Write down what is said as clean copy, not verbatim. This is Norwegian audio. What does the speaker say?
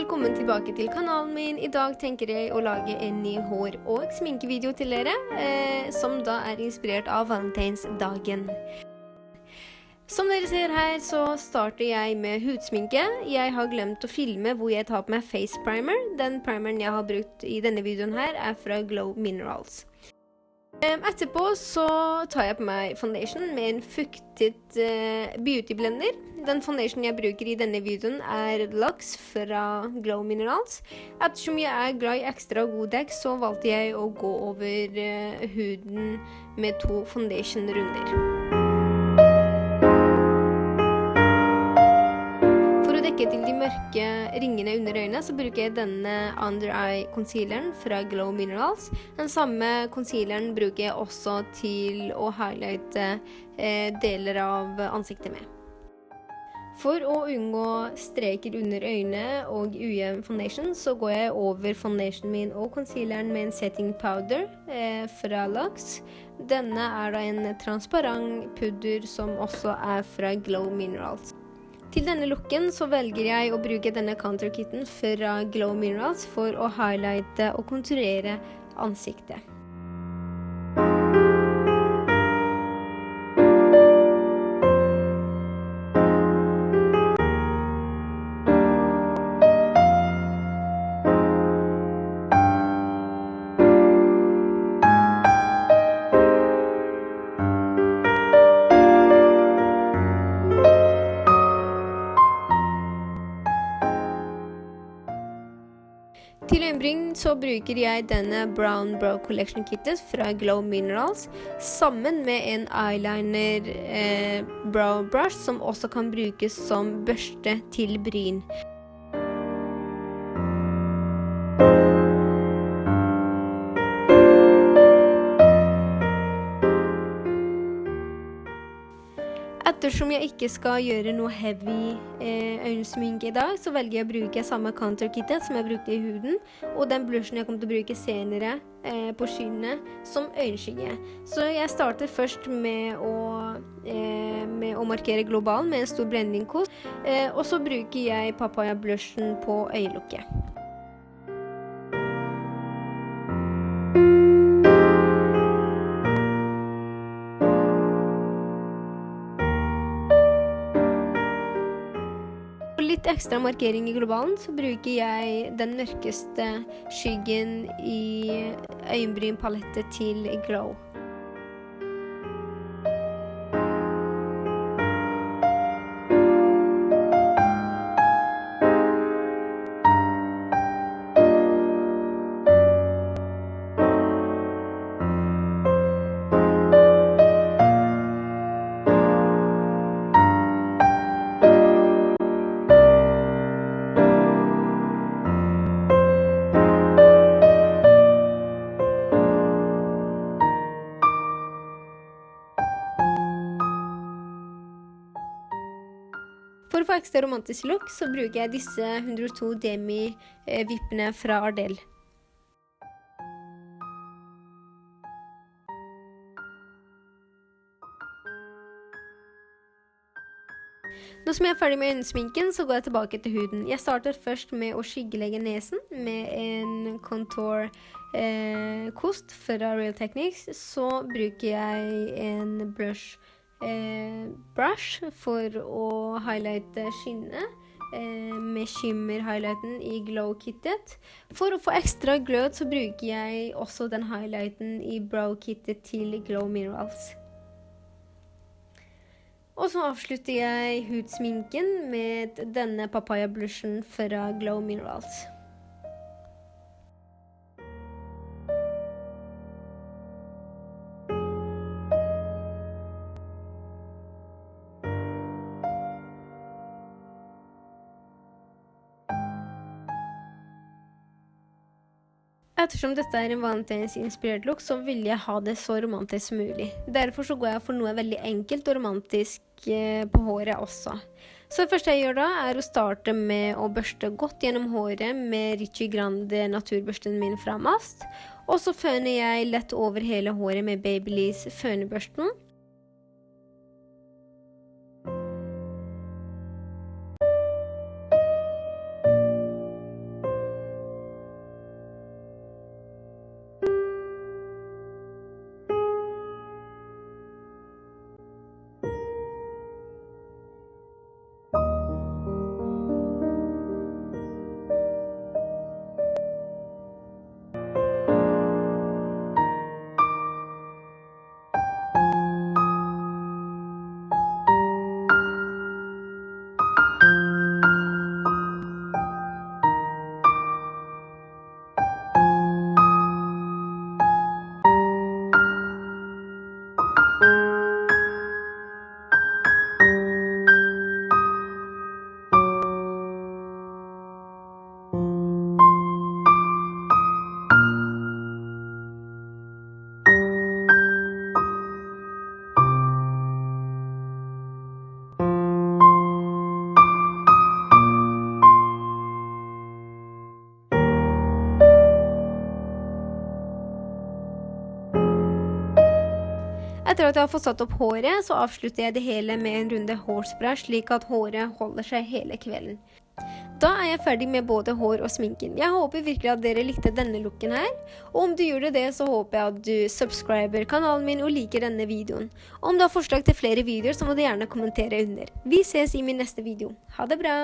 Velkommen tilbake til kanalen min. I dag tenker jeg å lage en ny hår- og sminkevideo til dere, som da inspirert av valentinsdagen. Som dere ser her, så starter jeg med hudsminke. Jeg har glemt å filme hvor jeg tar på meg face primer. Den primeren jeg har brukt i denne videoen her fra Glow Minerals. Etterpå så tar jeg på meg foundation med en fuktet beauty blender. Den foundation jeg bruker i denne videoen Lux fra Glow Minerals. Ettersom jeg glad i ekstra god dekk, så valgte jeg å gå over huden med 2 foundation-runder. For å dekke til de mørke ringene under øynene, så bruker jeg denne Under Eye Concealeren fra Glow Minerals. Den samme concealeren bruker jeg også til å highlighte deler av ansiktet med. For å unngå streker under øynene og ujevn foundation, så går jeg over foundationen min og concealeren med en setting powder fra Lux. Denne da en transparent pudder som også fra Glow Minerals. Til denne looken så velger jeg å bruke denne contour kitten fra Glow Minerals for å highlighte og konturere ansiktet. Til øyenbryn så bruker jeg denne Brown Brow Collection Kittet fra Glow Minerals sammen med en eyeliner brow brush som også kan brukes som børste til bryn. Ettersom jeg ikke skal gjøre noe heavy øyensminke i dag, så velger jeg å bruke samme contour kittet som jeg brukte i huden, og den blushen jeg kommer til å bruke senere på skyene som øyenskygge. Så jeg starter først med å markere global med en stor blendingkost, og så bruker jeg papaya blushen på øyelokket. Litt ekstra markering i globalen, så bruker jeg den mørkeste skyggen i øyenbrynpalettet til Glow. For å få ekstra romantisk look, så bruker jeg disse 102 Demi-vippene fra Ardell. Nå som jeg ferdig med øyensminken, så går jeg tilbake til huden. Jeg starter først med å skyggelegge nesen med en contour kost fra Real Techniques. Så bruker jeg en brush for å highlighte skinnet med shimmer-highlighten i Glow kittet. For å få ekstra glød så bruker jeg også den highlighten i brow kittet til Glow Minerals. Og så avslutter jeg hudsminken med denne papaya blushen fra Glow Minerals. Ettersom dette en valentins-inspirert look, så vil jeg ha det så romantisk som mulig. Derfor så går jeg for noe veldig enkelt og romantisk på håret også. Så det første jeg gjør da, å starte med å børste godt gjennom håret med Richie Grande naturbørsten min fra Mast. Og så føner jeg lett over hele håret med Babyliss fønebørsten. Etter at jeg har fått satt opp håret, så avslutter jeg det hele med en runde hårspray, slik at håret holder seg hele kvelden. Da er jeg ferdig med både hår og sminken. Jeg håper virkelig at dere likte denne looken her. Og om du gjorde det, så håper jeg at du subscriber kanalen min og liker denne videoen. Om du har forslag til flere videoer, så må du gjerne kommentere under. Vi ses i min neste video. Ha det bra!